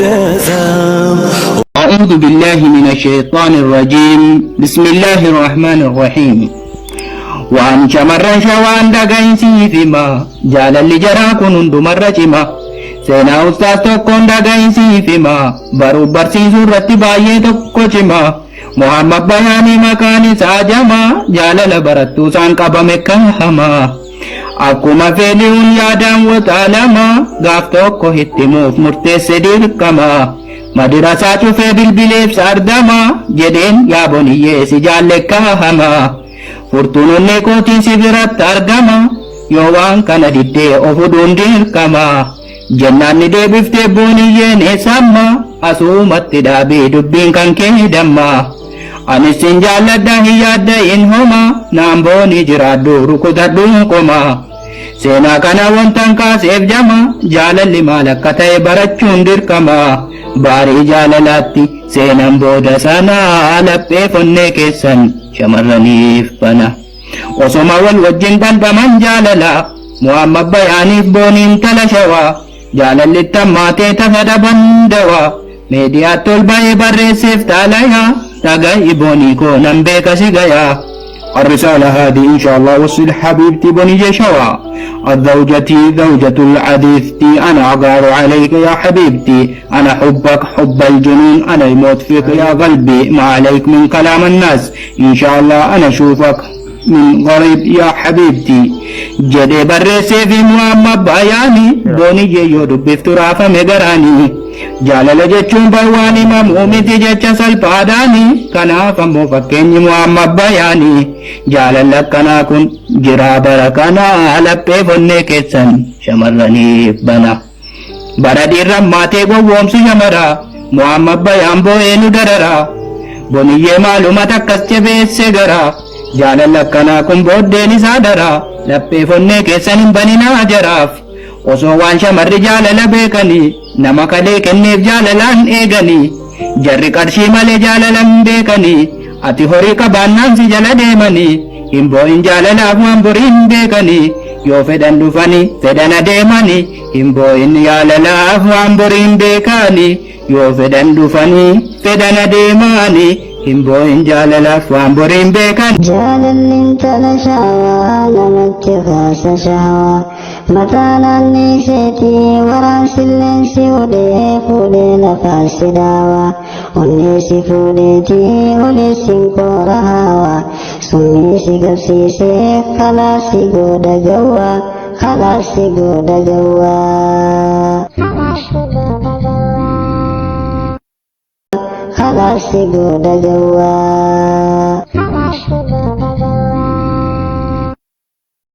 جازام. أعوذ بالله من الشيطان الرجيم. بسم الله الرحمن الرحيم. وان شمرا شوان دغينسي فيما جال اللي جرا كن دمرجما سينا استاذ تكون دغينسي فيما برو برسي سورة بايه تكوچما محمد بياني مكاني ساجما جال لبرتو سان قبمكا هما akkuma fedhiun yaadaan wataalama gaaf tokko hittimuuf murteesse dirqama madirasaa cufee bilbileef sardama jedheen yaaboniyyee si jaallekkaahama furtuun onnee kootiin si biratti argama yoo waan kana diddee of huduun dirqama jennaan ni deebiftee booniyyeen eessamma asumatti dhaabee dubbiin kan kee damma anis sin jaalladha hin yaadda in homa naan boonii jiraadhu rukutadhuun qoma seenaa kana wantan kaaseef jama jaalalli maal akka ta'e barachuun dirqama baarii jaalalaatti seenan booda sana laphee fonnee keessan shamarraniif bana osoma wal wajjin dhandhaman jaalala muhammad bayaaniif booniin tala shawaa jaalalli tammaatee tafa dhaban dawa meediyaatti ol ba'ee barreesseef taalaya dhaga'i boonii koo nan beeka si gayaa الرسالة هذه إن شاء الله وصل حبيبتي بني جشوا الزوجتي زوجة العديث أنا أغار عليك يا حبيبتي أنا حبك حب الجنون أنا يموت فيك يا قلبي ما عليك من كلام الناس إن شاء الله أنا أشوفك من غريب يا حبيبتي جدي برسي في محمد بياني بني جيو دبي افترافة مقراني جالل جچون برواني ممومتي جچا سلپاداني kanaaf ammoo fakkeenyi muhammad bayaanii jaalala akkanaa kun jiraa bara kanaa laphee fonnee keessan shamarraniif bana bara dhiirran maatee gowwoomsu shamara muhammad bayaan boo'ee nu darara boniyyee maalumata akkas jabeesse gara jaalala akkanaa kun booddeen isaa dara laphee fonnee keessan hin baninaa jaraaf osoo waan shamarri jaalala beekanii nama kalee kenneef jaalalaan eeganii jarri qarshii malee jaalalan beekanii ati horii qabaannaan si jala deemanii hin boo'in jaalalaaf waan boriin beekanii yoo fedhan dhufanii fedhan adeemanii hin boo'in jaalalaaf waan boriin beekanii yoo fedhan dhufanii fedhan adeemanii hin boo'in jaalalaaf waan boriin beekanii jaalalliin tala shawaa namatti kaasa shawaa mataan anniiseetii waraan silleensi fuudhee lafaasi daawaa onneesi fuudheetii oleessin koora haawaa summiisi gabsiisee khalaasi gooda gawwaa khalaasi gooda gawwaa khalaasi gooda gawwaa